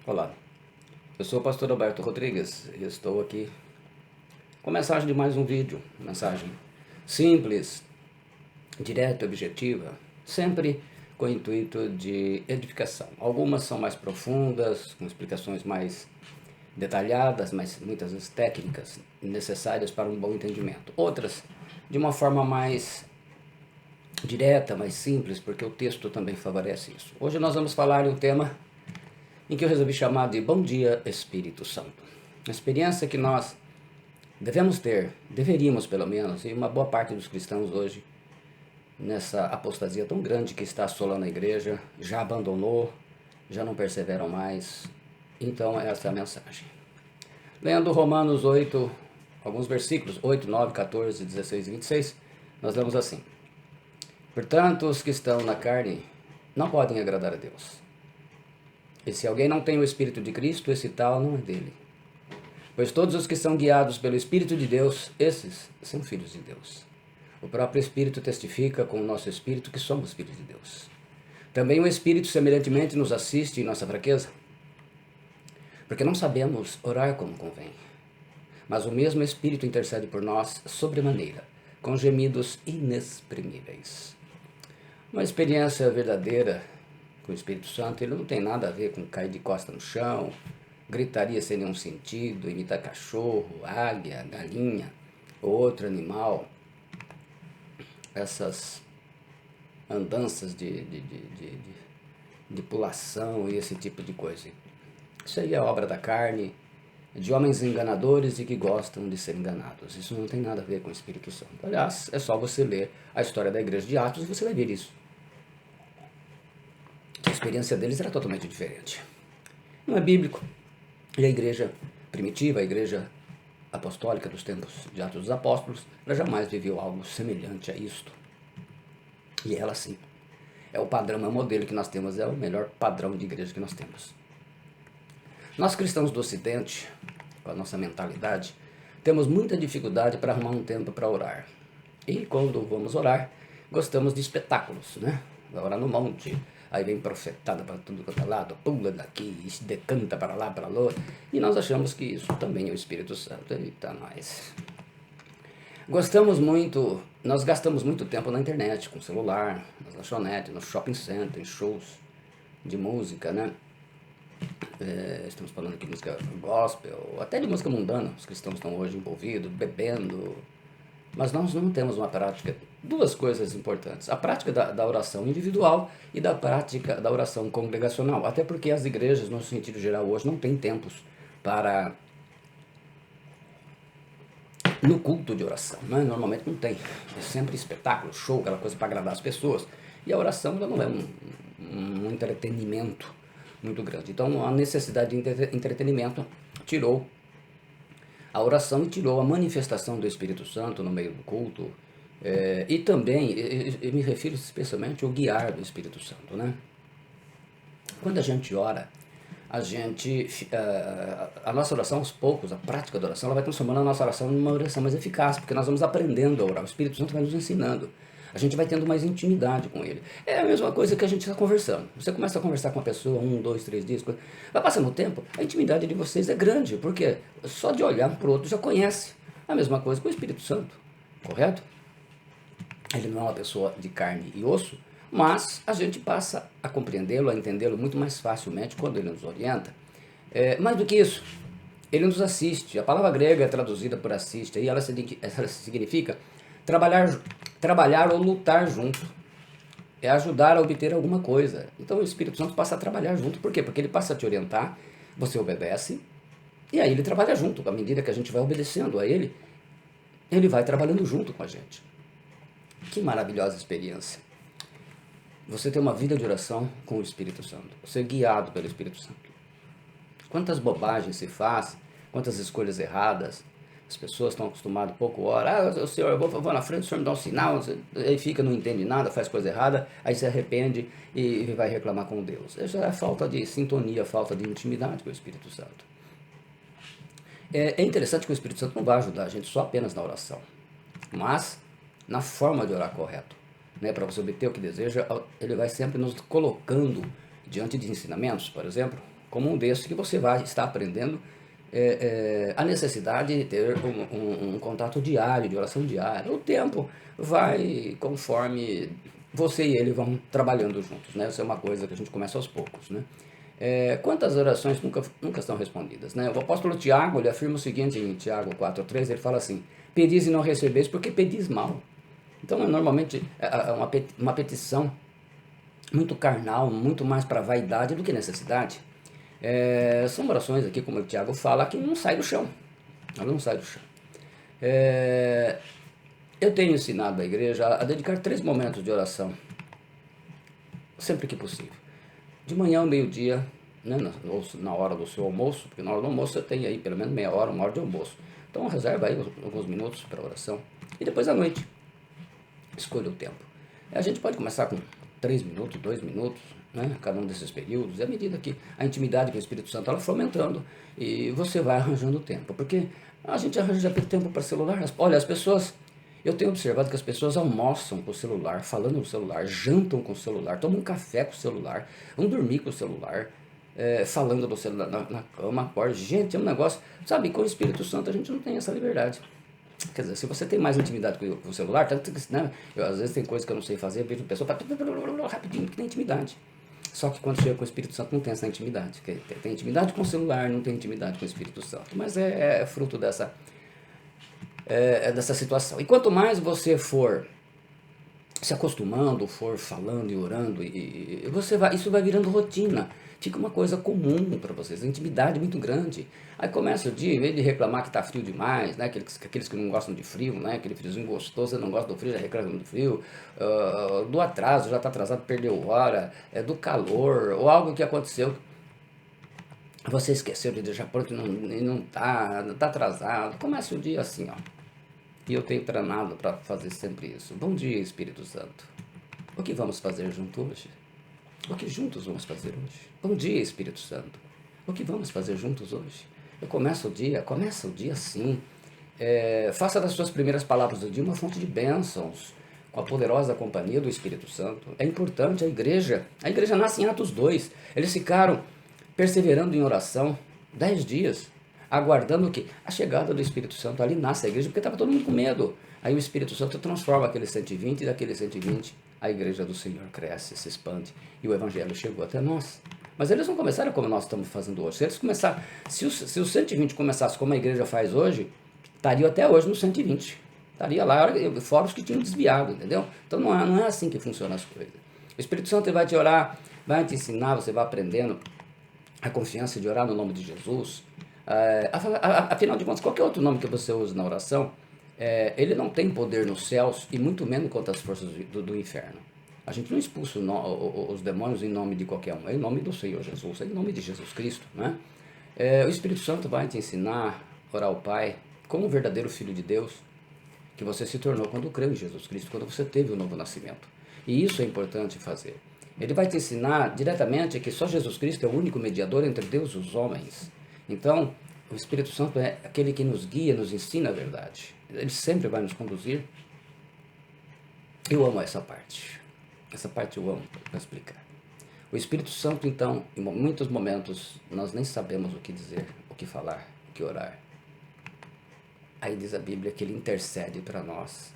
Olá, eu sou o pastor Alberto Rodrigues e estou aqui com a mensagem de mais um vídeo, mensagem simples, direta, objetiva, sempre com o intuito de edificação. Algumas são mais profundas, com explicações mais detalhadas, mas muitas vezes técnicas necessárias para um bom entendimento. Outras de uma forma mais direta, mais simples, porque o texto também favorece isso. Hoje nós vamos falar de um tema em que eu resolvi chamar de Bom Dia Espírito Santo. Uma experiência que nós devemos ter, deveríamos pelo menos, e uma boa parte dos cristãos hoje, nessa apostasia tão grande que está assolando a igreja, já abandonou, já não perseveram mais. Então essa é a mensagem. Lendo Romanos 8, alguns versículos, 8, 9, 14, 16 e 26, nós lemos assim: Portanto, os que estão na carne não podem agradar a Deus. E se alguém não tem o Espírito de Cristo, esse tal não é dele. Pois todos os que são guiados pelo Espírito de Deus, esses são filhos de Deus. O próprio Espírito testifica com o nosso Espírito que somos filhos de Deus. Também o Espírito semelhantemente nos assiste em nossa fraqueza, porque não sabemos orar como convém. Mas o mesmo Espírito intercede por nós sobremaneira, com gemidos inexprimíveis. Uma experiência verdadeira com o Espírito Santo, ele não tem nada a ver com cair de costa no chão, gritaria sem nenhum sentido, imitar cachorro, águia, galinha ou outro animal. Essas andanças de pulação e esse tipo de coisa. Isso aí é obra da carne, de homens enganadores e que gostam de ser enganados. Isso não tem nada a ver com o Espírito Santo. Aliás, é só você ler a história da igreja de Atos e você vai ver isso. A experiência deles era totalmente diferente. Não é bíblico. E a igreja primitiva, a igreja apostólica dos tempos de Atos dos Apóstolos, ela jamais viveu algo semelhante a isto. E ela sim. É o padrão, é o modelo que nós temos, é o melhor padrão de igreja que nós temos. Nós cristãos do Ocidente, com a nossa mentalidade, temos muita dificuldade para arrumar um tempo para orar. E quando vamos orar, gostamos de espetáculos, né? Vai orar no monte, aí vem profetada para tudo quanto é lado, pula daqui, se decanta para lá, para lá, e nós achamos que isso também é o Espírito Santo. Eita, nós. Nós gastamos muito tempo na internet, com celular, nas lanchonetes, no shopping center, em shows de música, né? Estamos falando aqui de música gospel, até de música mundana, os cristãos estão hoje envolvidos, bebendo, mas nós não temos uma prática, duas coisas importantes, a prática da oração individual e da prática da oração congregacional, até porque as igrejas, no sentido geral, hoje não têm tempos para, no culto de oração, né? Normalmente não tem, é sempre espetáculo, show, aquela coisa para agradar as pessoas, e a oração ela não é um entretenimento muito grande. Então a necessidade de entretenimento tirou a oração e tirou a manifestação do Espírito Santo no meio do culto. E também, eu me refiro especialmente ao guiar do Espírito Santo, né? Quando a gente ora, a nossa oração aos poucos, a prática da oração, ela vai transformando a nossa oração numa oração mais eficaz, porque nós vamos aprendendo a orar, o Espírito Santo vai nos ensinando. A gente vai tendo mais intimidade com ele. É a mesma coisa que a gente está conversando. Você começa a conversar com a pessoa 1, 2, 3 dias, vai passando o tempo, a intimidade de vocês é grande, porque só de olhar um para o outro já conhece. A mesma coisa com o Espírito Santo, correto? Ele não é uma pessoa de carne e osso, mas a gente passa a compreendê-lo, a entendê-lo muito mais facilmente quando ele nos orienta. Mais do que isso, ele nos assiste. A palavra grega é traduzida por assiste, e ela significa trabalhar ou lutar junto. É ajudar a obter alguma coisa. Então o Espírito Santo passa a trabalhar junto. Por quê? Porque ele passa a te orientar, você obedece, e aí ele trabalha junto. À medida que a gente vai obedecendo a ele, ele vai trabalhando junto com a gente. Que maravilhosa experiência. Você tem uma vida de oração com o Espírito Santo. Você é guiado pelo Espírito Santo. Quantas bobagens se faz, quantas escolhas erradas. As pessoas estão acostumadas, pouco hora, senhor, eu vou na frente, o senhor me dá um sinal, aí fica, não entende nada, faz coisa errada, aí se arrepende e vai reclamar com Deus. Isso é falta de sintonia, falta de intimidade com o Espírito Santo. É interessante que o Espírito Santo não vai ajudar a gente só apenas na oração, mas na forma de orar correto. Né? Para você obter o que deseja, ele vai sempre nos colocando diante de ensinamentos, por exemplo, como um desses que você vai estar aprendendo a necessidade de ter um contato diário, de oração diária. O tempo vai conforme você e ele vão trabalhando juntos, né? Isso é uma coisa que a gente começa aos poucos, né? Quantas orações nunca estão respondidas, né? O apóstolo Tiago, ele afirma o seguinte em Tiago 4,3, ele fala assim: pedis e não recebeis porque pedis mal. Então, normalmente, uma petição muito carnal, muito mais para vaidade do que necessidade. São orações aqui, como o Tiago fala, que não sai do chão. Ela não sai do chão. Eu tenho ensinado a igreja a dedicar 3 momentos de oração, sempre que possível. De manhã ao meio-dia, né, na hora do seu almoço, porque na hora do almoço você tem aí pelo menos meia hora, 1 hora de almoço. Então reserva aí alguns minutos para oração. E depois à noite, escolha o tempo. A gente pode começar com 3 minutos, 2 minutos, né, cada um desses períodos, e à medida que a intimidade com o Espírito Santo ela for aumentando, e você vai arranjando tempo. Porque a gente arranja tempo para celular. Olha, as pessoas... Eu tenho observado que as pessoas almoçam com o celular, falando no celular, jantam com o celular, tomam um café com o celular, vão dormir com o celular, falando no celular, na cama, acorda. Gente, é um negócio... Sabe, com o Espírito Santo a gente não tem essa liberdade. Quer dizer, se você tem mais intimidade com o celular, tanto que, né, às vezes tem coisas que eu não sei fazer, eu vejo pessoa rapidinho, que tem intimidade. Só que quando chega com o Espírito Santo não tem essa intimidade. Tem intimidade com o celular, não tem intimidade com o Espírito Santo. Mas é fruto dessa situação. E quanto mais você for se acostumando, for falando e orando, e isso vai virando rotina. Fica uma coisa comum para vocês, a intimidade muito grande. Aí começa o dia, em vez de reclamar que está frio demais, né? Aqueles que não gostam de frio, né? Aquele friozinho gostoso, você não gosta do frio, já reclama do frio, do atraso, já está atrasado, perdeu hora, do calor, ou algo que aconteceu, você esqueceu de deixar pronto e não está atrasado. Começa o dia assim, ó. E eu tenho treinado para fazer sempre isso. Bom dia, Espírito Santo. O que vamos fazer junto hoje? O que juntos vamos fazer hoje? Bom dia, Espírito Santo. O que vamos fazer juntos hoje? Eu começo o dia assim. Faça das suas primeiras palavras do dia uma fonte de bênçãos, com a poderosa companhia do Espírito Santo. É importante a igreja nasce em Atos 2. Eles ficaram perseverando em oração 10 dias, aguardando o quê? A chegada do Espírito Santo. Ali nasce a igreja, porque estava todo mundo com medo. Aí o Espírito Santo transforma aqueles 120, e daqueles 120 a igreja do Senhor cresce, se expande, e o Evangelho chegou até nós. Mas eles não começaram como nós estamos fazendo hoje. Se os 120 começassem como a igreja faz hoje, estariam até hoje nos 120. Estaria lá, fora os que tinham desviado, entendeu? Então não é assim que funcionam as coisas. O Espírito Santo vai te orar, vai te ensinar, você vai aprendendo a confiança de orar no nome de Jesus. Afinal de contas, qualquer outro nome que você use na oração, ele não tem poder nos céus e muito menos contra as forças do inferno. A gente não expulsa os demônios em nome de qualquer um, é em nome do Senhor Jesus, é em nome de Jesus Cristo, né? O Espírito Santo vai te ensinar a orar ao Pai como um verdadeiro Filho de Deus, que você se tornou quando creu em Jesus Cristo, quando você teve o novo nascimento. E isso é importante fazer. Ele vai te ensinar diretamente que só Jesus Cristo é o único mediador entre Deus e os homens. Então, o Espírito Santo é aquele que nos guia, nos ensina a verdade. Ele sempre vai nos conduzir. Eu amo essa parte. Essa parte eu amo para explicar. O Espírito Santo, então, em muitos momentos, nós nem sabemos o que dizer, o que falar, o que orar. Aí diz a Bíblia que ele intercede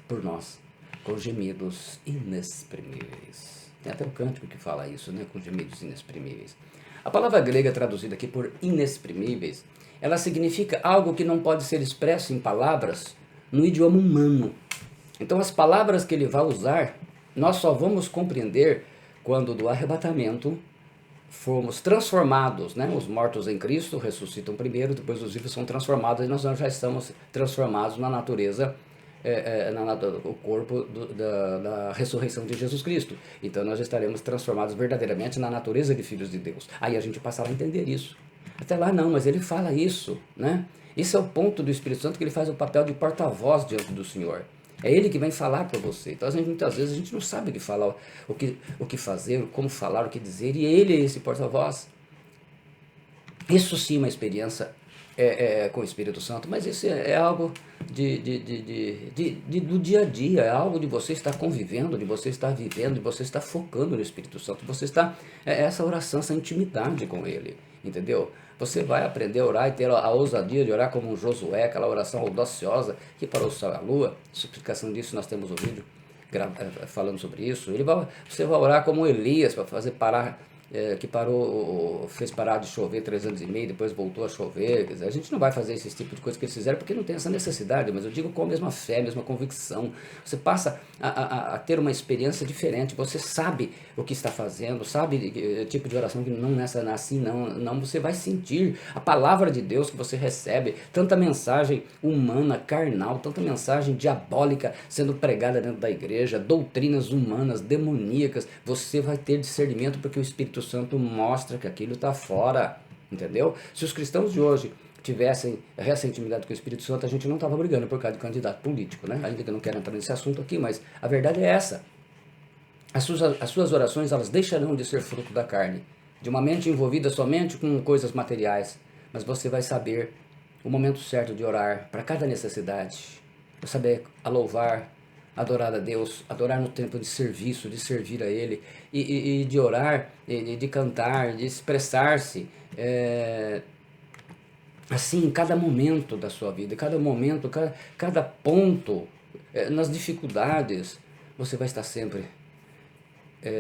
por nós, com gemidos inexprimíveis. Tem até um cântico que fala isso, né? Com gemidos inexprimíveis. A palavra grega traduzida aqui por inexprimíveis, ela significa algo que não pode ser expresso em palavras no idioma humano. Então as palavras que ele vai usar, nós só vamos compreender quando do arrebatamento formos transformados, né? Os mortos em Cristo ressuscitam primeiro, depois os vivos são transformados, e nós já estamos transformados na natureza, o corpo da ressurreição de Jesus Cristo. Então nós estaremos transformados verdadeiramente na natureza de filhos de Deus. Aí a gente passará a entender isso. Até lá não, mas ele fala isso, né? Esse é o ponto do Espírito Santo, que ele faz o papel de porta-voz diante do Senhor. É ele que vem falar para você. Então, muitas vezes a gente não sabe o que falar, o que fazer, como falar, o que dizer, e ele é esse porta-voz. Isso sim é uma experiência com o Espírito Santo, mas isso é algo do dia a dia, é algo de você estar convivendo, de você estar vivendo, de você estar focando no Espírito Santo, você está essa oração, essa intimidade com ele. entendeu? Você vai aprender a orar e ter a ousadia de orar como um Josué, aquela oração audaciosa que parou o sol e a lua. Explicação disso nós temos um vídeo falando sobre isso. Você vai orar como Elias para fazer parar, fez parar de chover 3 anos e meio, depois voltou a chover. Quer dizer, a gente não vai fazer esse tipo de coisa que eles fizeram porque não tem essa necessidade, mas eu digo com a mesma fé, a mesma convicção. Você passa a ter uma experiência diferente, você sabe o que está fazendo, sabe o tipo de oração que não é assim, não, você vai sentir a palavra de Deus que você recebe, tanta mensagem humana, carnal, tanta mensagem diabólica sendo pregada dentro da igreja, doutrinas humanas, demoníacas, você vai ter discernimento porque o Espírito Santo mostra que aquilo está fora, entendeu? Se os cristãos de hoje tivessem essa intimidade com o Espírito Santo, a gente não estava brigando por causa de candidato político, né? Ainda que eu não quero entrar nesse assunto aqui, mas a verdade é essa. As suas orações, elas deixarão de ser fruto da carne, de uma mente envolvida somente com coisas materiais, mas você vai saber o momento certo de orar para cada necessidade, vai saber a louvar, adorar a Deus, adorar no tempo de serviço, de servir a Ele, e de orar, de cantar, de expressar-se, assim, em cada momento da sua vida, cada momento, cada ponto, nas dificuldades, você vai estar sempre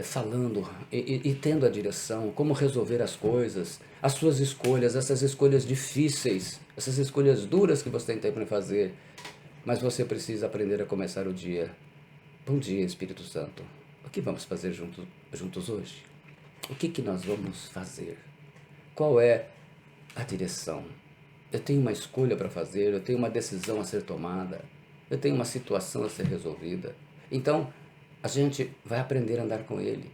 falando e tendo a direção, como resolver as coisas, as suas escolhas, essas escolhas difíceis, essas escolhas duras que você tem para fazer, mas você precisa aprender a começar o dia. Bom dia, Espírito Santo. O que vamos fazer juntos hoje? O que nós vamos fazer? Qual é a direção? Eu tenho uma escolha para fazer, eu tenho uma decisão a ser tomada, eu tenho uma situação a ser resolvida. Então, a gente vai aprender a andar com Ele,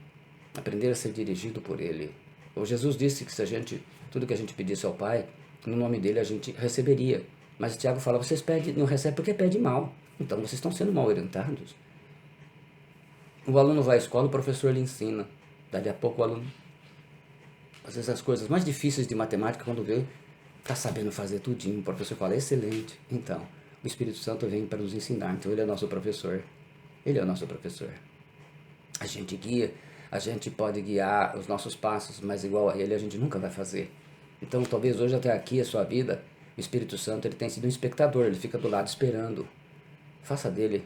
aprender a ser dirigido por Ele. O Jesus disse que se tudo que a gente pedisse ao Pai, no nome dele a gente receberia. Mas Tiago fala, vocês não recebem porque pedem mal. Então vocês estão sendo mal orientados. O aluno vai à escola, o professor lhe ensina. Dali a pouco o aluno, às vezes as coisas mais difíceis de matemática, quando vê, está sabendo fazer tudinho. O professor fala, excelente. Então, o Espírito Santo vem para nos ensinar. Então ele é nosso professor. Ele é o nosso professor. A gente guia, a gente pode guiar os nossos passos, mas igual a ele a gente nunca vai fazer. Então talvez hoje até aqui a sua vida, o Espírito Santo ele tem sido um espectador, ele fica do lado esperando. Faça dele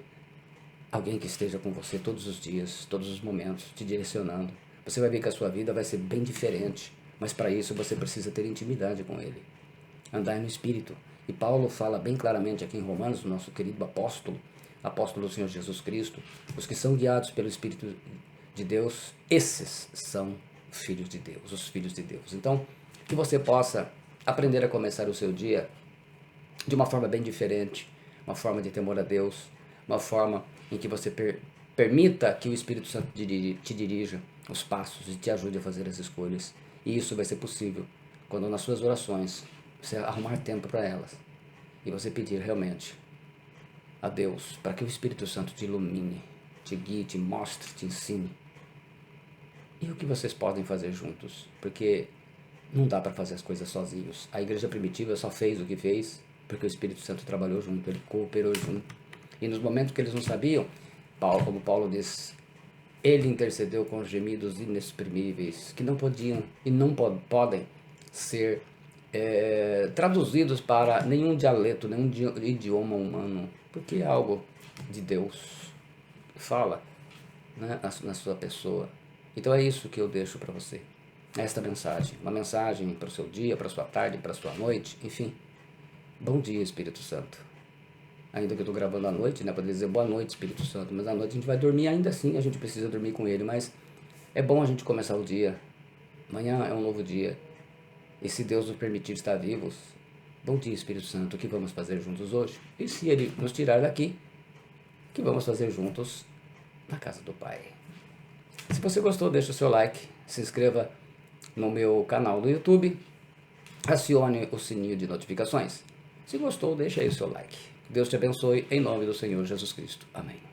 alguém que esteja com você todos os dias, todos os momentos, te direcionando. Você vai ver que a sua vida vai ser bem diferente, mas para isso você precisa ter intimidade com ele. Andar no Espírito. E Paulo fala bem claramente aqui em Romanos, o nosso querido apóstolo do Senhor Jesus Cristo, os que são guiados pelo Espírito de Deus, esses são filhos de Deus, os filhos de Deus. Então, que você possa aprender a começar o seu dia de uma forma bem diferente, uma forma de temor a Deus, uma forma em que você permita que o Espírito Santo te dirija os passos e te ajude a fazer as escolhas. E isso vai ser possível quando nas suas orações você arrumar tempo para elas e você pedir realmente a Deus para que o Espírito Santo te ilumine, te guie, te mostre, te ensine. E o que vocês podem fazer juntos, porque não dá para fazer as coisas sozinhos. A igreja primitiva só fez o que fez porque o Espírito Santo trabalhou junto, ele cooperou junto. E nos momentos que eles não sabiam, como Paulo diz, ele intercedeu com gemidos inexprimíveis, que não podiam e não podem ser traduzidos para nenhum dialeto, nenhum idioma humano, porque é algo de Deus. Fala, né, na sua pessoa. Então é isso que eu deixo para você. Esta mensagem, uma mensagem para o seu dia, para a sua tarde, para a sua noite, enfim. Bom dia, Espírito Santo. Ainda que eu estou gravando à noite, né, para dizer boa noite, Espírito Santo, mas à noite a gente vai dormir ainda assim, a gente precisa dormir com ele, mas é bom a gente começar o dia. Amanhã é um novo dia. E se Deus nos permitir estar vivos, bom dia, Espírito Santo, o que vamos fazer juntos hoje? E se Ele nos tirar daqui, o que vamos fazer juntos na casa do Pai? Se você gostou, deixa o seu like, se inscreva no meu canal do YouTube, acione o sininho de notificações. Se gostou, deixa aí o seu like. Deus te abençoe, em nome do Senhor Jesus Cristo. Amém.